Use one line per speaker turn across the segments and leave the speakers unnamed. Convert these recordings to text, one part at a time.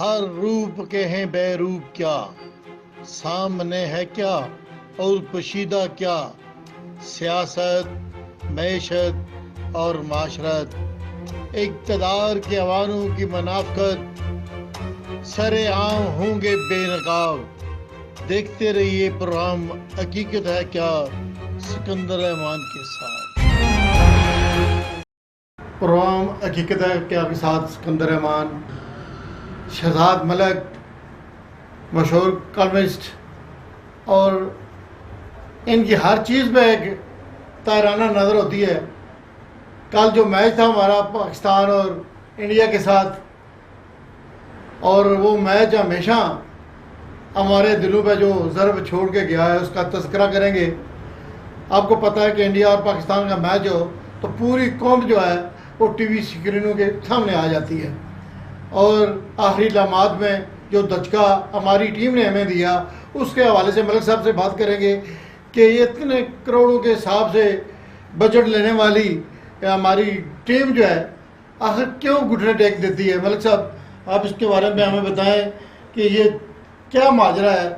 हर रूप के हैं बैरूप क्या, सामने है क्या और पोशीदा क्या, सियासत, मैशत और माशरत, इक़्तिदार के अवानों की मनाफ़कत, सरेआम होंगे बेनकाब। देखते रहिए प्रोग्राम हकीकत है क्या, सिकंदर रहमान के साथ। प्रोग्राम हकीकत है क्या के साथ सिकंदर रहमान। शहजाद मलिक मशहूर कॉलमिस्ट, और इनकी हर चीज़ में एक ताराना नज़र होती है। कल जो मैच था हमारा पाकिस्तान और इंडिया के साथ, और वो मैच हमेशा हमारे दिलों पे जो ज़रब छोड़ के गया है उसका तज़किरा करेंगे। आपको पता है कि इंडिया और पाकिस्तान का मैच हो तो पूरी कौम जो है वो टीवी स्क्रीनों के सामने आ जाती है, और आखिरी लम्हात में जो दचका हमारी टीम ने हमें दिया उसके हवाले से मलिक साहब से बात करेंगे कि ये इतने करोड़ों के हिसाब से बजट लेने वाली हमारी टीम जो है आखिर क्यों घुटने टेक देती है। मलिक साहब, आप इसके बारे में हमें बताएं कि ये क्या माजरा है,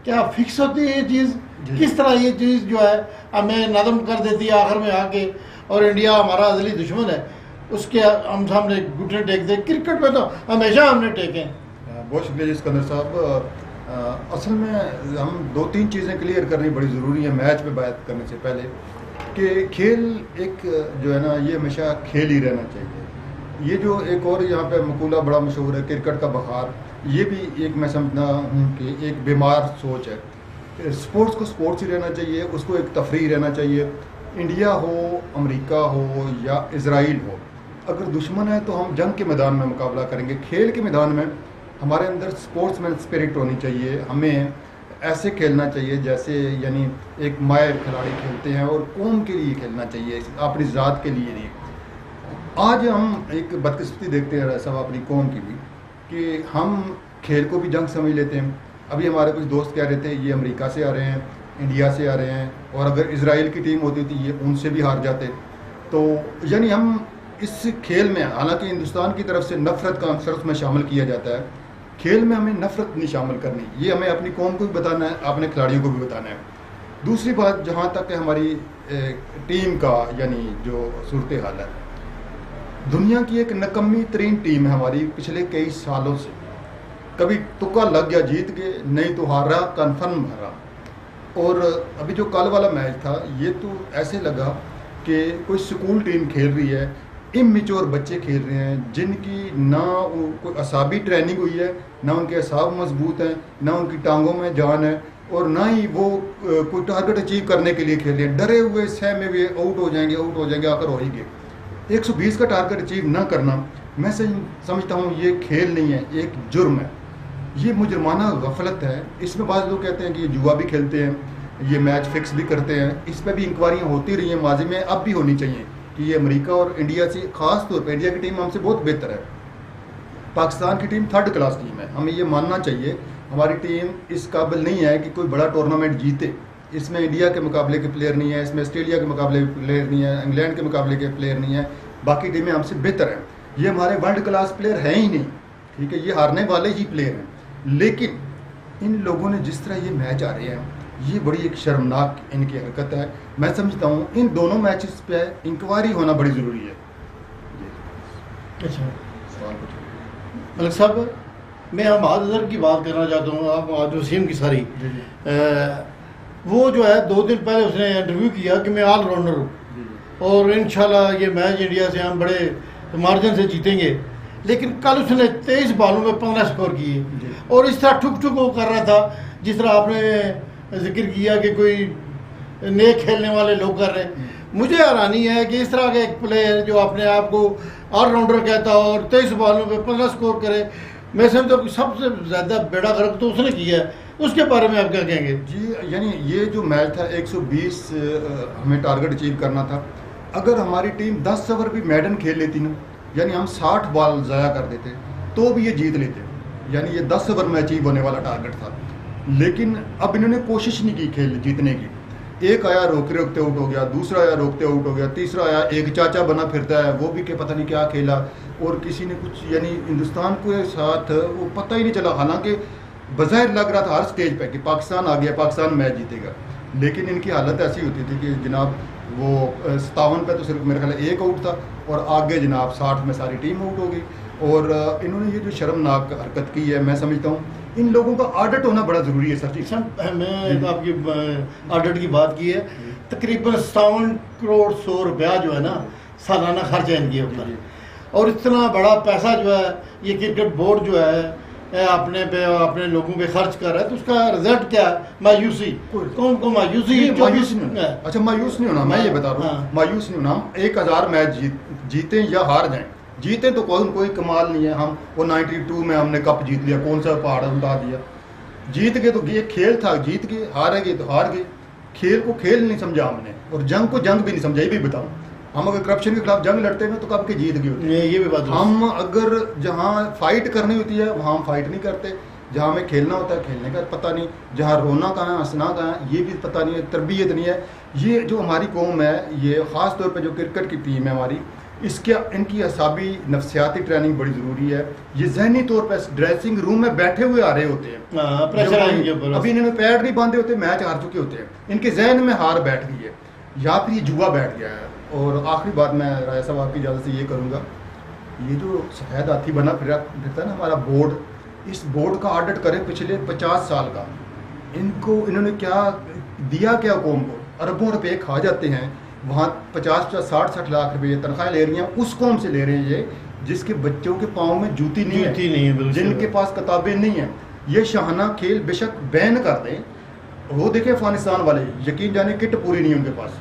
क्या फिक्स होती है ये चीज़, किस तरह ये चीज़ जो है हमें नदम कर देती है आखिर में आके, और इंडिया हमारा अज़ली दुश्मन है उसके हम सामने घुटने टेक दे। क्रिकेट में तो हमेशा हमने टेके।
बहुत शुक्रिया जी सिकंदर साहब। असल में हम दो तीन चीज़ें क्लियर करनी बड़ी ज़रूरी है मैच पे बात करने से पहले, कि खेल एक जो है ना ये हमेशा खेल ही रहना चाहिए। ये जो एक और यहाँ पे मकूला बड़ा मशहूर है, क्रिकेट का बहार, ये भी एक मैं समझता हूँ कि एक बीमार सोच है। स्पोर्ट्स को स्पोर्ट्स ही रहना चाहिए, उसको एक तफरीह रहना चाहिए। इंडिया हो, अमेरिका हो या इज़राइल हो, अगर दुश्मन है तो हम जंग के मैदान में मुकाबला करेंगे। खेल के मैदान में हमारे अंदर स्पोर्ट्समैन स्पिरिट होनी चाहिए। हमें ऐसे खेलना चाहिए जैसे यानी एक माहिर खिलाड़ी खेलते हैं, और कौम के लिए खेलना चाहिए, अपनी ज़ात के लिए नहीं। आज हम एक बदकिस्मती देखते हैं सब अपनी कौम की भी, कि हम खेल को भी जंग समझ लेते हैं। अभी हमारे कुछ दोस्त कह रहे थे ये अमेरिका से आ रहे हैं, इंडिया से आ रहे हैं, और अगर इज़राइल की टीम होती थी ये उनसे भी हार जाते। तो यानी हम इस खेल में, हालांकि हिंदुस्तान की तरफ से नफ़रत का अक्सर उसमें शामिल किया जाता है, खेल में हमें नफ़रत नहीं शामिल करनी। ये हमें अपनी कौम को भी बताना है, अपने खिलाड़ियों को भी बताना है। दूसरी बात, जहाँ तक है हमारी टीम का यानी जो सूरत हाल है, दुनिया की एक नकम्मी तरीन टीम है हमारी पिछले कई सालों से। कभी तुक्का लग गया जीत गए, नहीं तो हारा कन्फर्म हारा। और अभी जो कल वाला मैच था ये तो ऐसे लगा कि कोई स्कूल टीम खेल रही है, इमेच्योर बच्चे खेल रहे हैं जिनकी ना कोई असाबी ट्रेनिंग हुई है, ना उनके असाब मजबूत हैं, ना उनकी टांगों में जान है, और ना ही वो कोई टारगेट अचीव करने के लिए खेल रहे हैं। डरे हुए सहमे हुए आउट हो जाएंगे आकर हो ही गए। 120 का टारगेट अचीव ना करना मैं समझता हूँ ये खेल नहीं है, एक जुर्म है, ये मुजरमाना गफलत है। इसमें बाज़ लोग कहते हैं कि ये जुआ भी खेलते हैं, ये मैच फिक्स भी करते हैं। इस पर भी इंक्वायरियाँ होती रही हैं माजी में, अब भी होनी चाहिए कि ये अमेरिका और इंडिया से, ख़ास तौर पर इंडिया की टीम हमसे बहुत बेहतर है, पाकिस्तान की टीम थर्ड क्लास टीम है। हमें ये मानना चाहिए हमारी टीम इस काबिल नहीं है कि कोई बड़ा टूर्नामेंट जीते। इसमें इंडिया के मुकाबले के प्लेयर नहीं है, इसमें ऑस्ट्रेलिया के मुकाबले के प्लेयर नहीं है, इंग्लैंड के मुकाबले के प्लेयर नहीं है, बाकी टीमें हमसे बेहतर हैं। ये हमारे वर्ल्ड क्लास प्लेयर हैं ही नहीं, ठीक है, ये हारने वाले ही प्लेयर हैं। लेकिन इन लोगों ने जिस तरह ये मैच आ रहे हैं, ये बड़ी एक शर्मनाक इनकी हरकत है। मैं समझता हूँ इन दोनों मैचेस पे इंक्वायरी होना बड़ी ज़रूरी है।
अच्छा मलिक साहब, मैं हमाद अजहर की बात करना चाहता हूँ। आप आज वसीम की सारी वो जो है 2 दिन पहले उसने इंटरव्यू किया कि मैं ऑलराउंडर हूँ और इंशाल्लाह ये मैच इंडिया से हम बड़े मार्जिन से जीतेंगे। लेकिन कल उसने 23 बॉलों में 15 स्कोर किए, और इस तरह ठुक ठुक वो कर रहा था जिस तरह आपने जिक्र किया कि कोई नए खेलने वाले लोग कर रहे हैं। मुझे हैरानी है कि इस तरह का एक प्लेयर जो अपने आप को ऑलराउंडर कहता हो और 23 बॉलों में 15 स्कोर करे, मैं समझता हूँ कि सबसे ज़्यादा बेड़ा गर्क तो उसने किया है। उसके बारे में आप क्या कहेंगे?
जी, यानी ये जो मैच था 120 हमें टारगेट अचीव करना था। अगर हमारी टीम 10 ओवर भी मैडन खेल लेती ना, यानी हम 60 बॉल ज़ाया कर देते तो भी ये जीत लेते। यानी ये 10 ओवर में अचीव होने वाला टारगेट था, लेकिन अब इन्होंने कोशिश नहीं की खेल जीतने की। एक आया रोकते रोकते आउट हो गया, दूसरा आया रोकते आउट हो गया, तीसरा आया एक चाचा बना फिरता है वो भी के पता नहीं क्या खेला, और किसी ने कुछ यानी हिंदुस्तान के साथ वो पता ही नहीं चला, हालांकि बज़ाहिर लग रहा था हर स्टेज पे कि पाकिस्तान आ गया, पाकिस्तान मैच जीतेगा, लेकिन इनकी हालत ऐसी होती थी कि जनाब वो 57 पे तो सिर्फ मेरे ख्याल एक आउट था और आगे जनाब 60 में सारी टीम आउट हो गई। और इन्होंने ये जो शर्मनाक हरकत की है, मैं समझता हूँ इन लोगों का ऑडिट होना बड़ा ज़रूरी है सर जी।
मैं आपकी ऑडिट की बात की है, तकरीबन 57 करोड़ 100 रुपया जो है ना सालाना खर्च है इनके ऊपर, और इतना बड़ा पैसा जो है ये क्रिकेट बोर्ड जो है अपने लोगों पे खर्च कर रहा है, तो उसका रिजल्ट क्या है? मायूसी। कौन को मायूसी?
मायूस नहीं होना। अच्छा, मायूस नहीं होना, मैं ये बता रहा हूँ, मायूस नहीं होना। हम 1000 मैच जीतें या हार जाएं, जीते तो कोई कमाल नहीं है। हम वो 92 में हमने कप जीत लिया, कौन सा पहाड़ उठा दिया, जीत गए तो ये खेल था, जीत गए, हार गए तो हार गए। खेल को खेल नहीं समझा हमने, और जंग को जंग भी नहीं समझा। ये भी बताऊँ, हम अगर करप्शन के खिलाफ जंग लड़ते हैं तो कब के जीत गए होते हैं।
ये भी बात
हम अगर जहाँ फाइट करनी होती है वहाँ हम फाइट नहीं करते, जहाँ हमें खेलना होता है खेलने का पता नहीं, जहाँ रोना कहाँ है हंसना कहाँ है ये भी पता नहीं है, तरबियत नहीं है। ये जो हमारी कौम है, ये ख़ास तौर पे जो क्रिकेट की टीम है हमारी, इसके इनकी असाबी नफ्सियाती ट्रेनिंग बड़ी ज़रूरी है। ये जहनी तौर पर ड्रेसिंग रूम में बैठे हुए आ रहे होते हैं,
प्रेशर
अभी इन्होंने पैड नहीं बांधे होते, मैच हार चुके होते हैं, इनके जहन में हार बैठ गई है या फिर ये जुआ बैठ गया है। और आखिरी बात मैं राय साहब आपकी इजाज़त से ये करूँगा, ये जो सफ़ेद हाथी बना फिरता है ना हमारा बोर्ड, इस बोर्ड का ऑडिट करें पिछले 50 साल का। इन्होंने क्या दिया, क्या कौम को? अरबों रुपए खा जाते हैं, वहाँ 50-60 लाख रुपए तनख्वाह ले रही हैं, उस कौम से ले रहे हैं ये जिसके बच्चों के पाँव में जूती नहीं है, जिनके पास किताबें नहीं हैं। ये शाहाना खेल बेशक बैन कर दें, वो देखें अफगानिस्तान वाले, यकीन जाने किट पूरी नहीं उनके पास,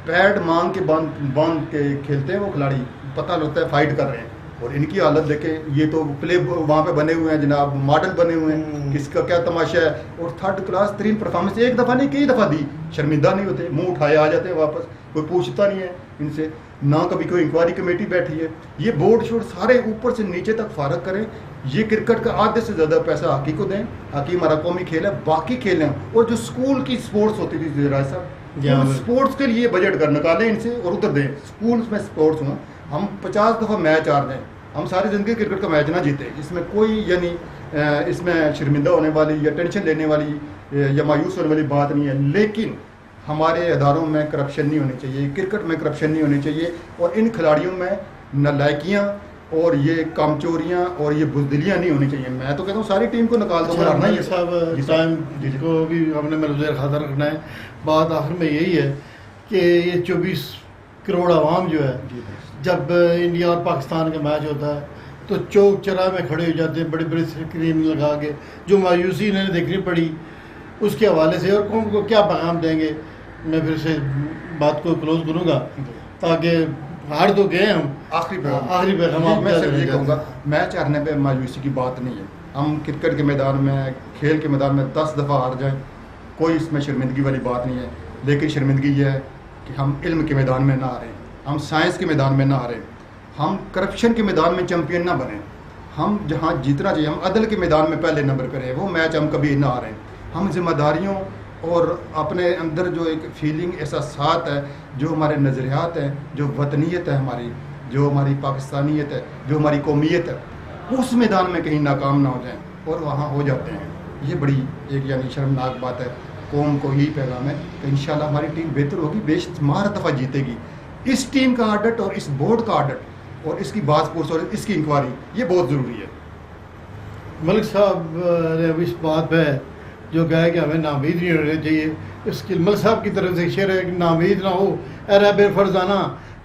पैड मांग के बांध के खेलते हैं वो खिलाड़ी, पता लगता है फाइट कर रहे हैं। और इनकी हालत देखें, ये तो प्ले वहाँ पे बने हुए हैं जनाब, मॉडल बने हुए हैं, किसका क्या तमाशा है। और 3rd क्लास परफॉर्मेंस एक दफ़ा नहीं कई दफ़ा दी, शर्मिंदा नहीं होते, मुंह उठाए आ जाते हैं वापस, कोई पूछता नहीं है इनसे, ना कभी कोई इंक्वायरी कमेटी बैठी है। ये बोर्ड शोर्ड सारे ऊपर से नीचे तक फारग करें। ये क्रिकेट का आधे से ज़्यादा पैसा हॉकी को दें, हॉकी हमारा कौमी खेल है, बाकी खेल हैं। और जो स्कूल की स्पोर्ट्स होती थी राय साहब, स्पोर्ट्स के लिए बजट कर निकालें इनसे और उधर दें, स्कूल्स में स्पोर्ट्स हों। हम 50 दफ़ा मैच हार दें, हम सारी ज़िंदगी क्रिकेट का मैच ना जीते, इसमें कोई यानी इसमें शर्मिंदा होने वाली या टेंशन लेने वाली या मायूस होने वाली बात नहीं है। लेकिन हमारे अदारों में करप्शन नहीं होनी चाहिए, क्रिकेट में करप्शन नहीं होनी चाहिए, और इन खिलाड़ियों में नालायकियाँ और ये कामचोरियाँ और ये बुजदिलियाँ नहीं होनी चाहिए। मैं तो कहता हूँ सारी टीम को निकाल दो।
साहब टाइम जिसको भी हमने महफूज़ खातर रखना है, बात आखिर में यही है कि ये 24 करोड़ आवाम जो है, जब इंडिया और पाकिस्तान का मैच होता है तो चौक चौराहे में खड़े हो जाते हैं बड़ी बड़ी स्क्रीन लगा के, जो मायूसी इन्हें देखनी पड़ी उसके हवाले से, और कौन को क्या पैगाम देंगे। मैं फिर से बात को क्लोज करूँगा ताकि हार तो गए हम, आखिरी पैगाम
मैं सिर्फ ये कहूँगा, मैच हारने पे मायूसी की बात नहीं है। हम क्रिकेट के मैदान में, खेल के मैदान में 10 दफ़ा हार जाएं, कोई इसमें शर्मिंदगी वाली बात नहीं है। लेकिन शर्मिंदगी ये है कि हम इल्म के मैदान में ना हारें, हम साइंस के मैदान में ना हारें, हम करप्शन के मैदान में चैम्पियन ना बने। हम जहाँ जीतना चाहिए, हम अदल के मैदान में पहले नंबर पर रहें, वो मैच हम कभी ना हारें। हम जिम्मेदारियों और अपने अंदर जो एक फीलिंग, एहसासात है, जो हमारे नज़रियात हैं, जो वतनीयत है हमारी, जो हमारी पाकिस्तानियत है, जो हमारी कौमियत है, उस मैदान में कहीं नाकाम ना हो जाएं और वहाँ हो जाते हैं। ये बड़ी एक यानी शर्मनाक बात है। कौम को ही पैगाम है कि इंशाल्लाह हमारी टीम बेहतर होगी, बेशुमार दफ़ा जीतेगी। इस टीम का ऑडिट और इस बोर्ड का ऑडिट और इसकी बात पुरस और इसकी इंक्वायरी, ये बहुत ज़रूरी है।
मलिक साहब ने इस बात पर जो कहा है कि हमें नामीद नहीं होने चाहिए, इसकी मलिक साहब की तरफ से शेर है कि नामीद ना हो अरे बेफरजाना,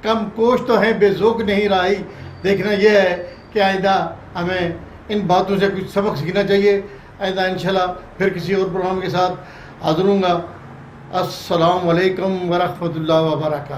कम कोश तो है बेजोक नहीं रही। देखना यह है कि आइंदा हमें इन बातों से कुछ सबक सीखना चाहिए। आइंदा इंशाल्लाह फिर किसी और प्रोग्राम के साथ हाज़िर हूँगा। अस्सलाम वालेकुम व रहमतुल्लाहि व बरकातहू।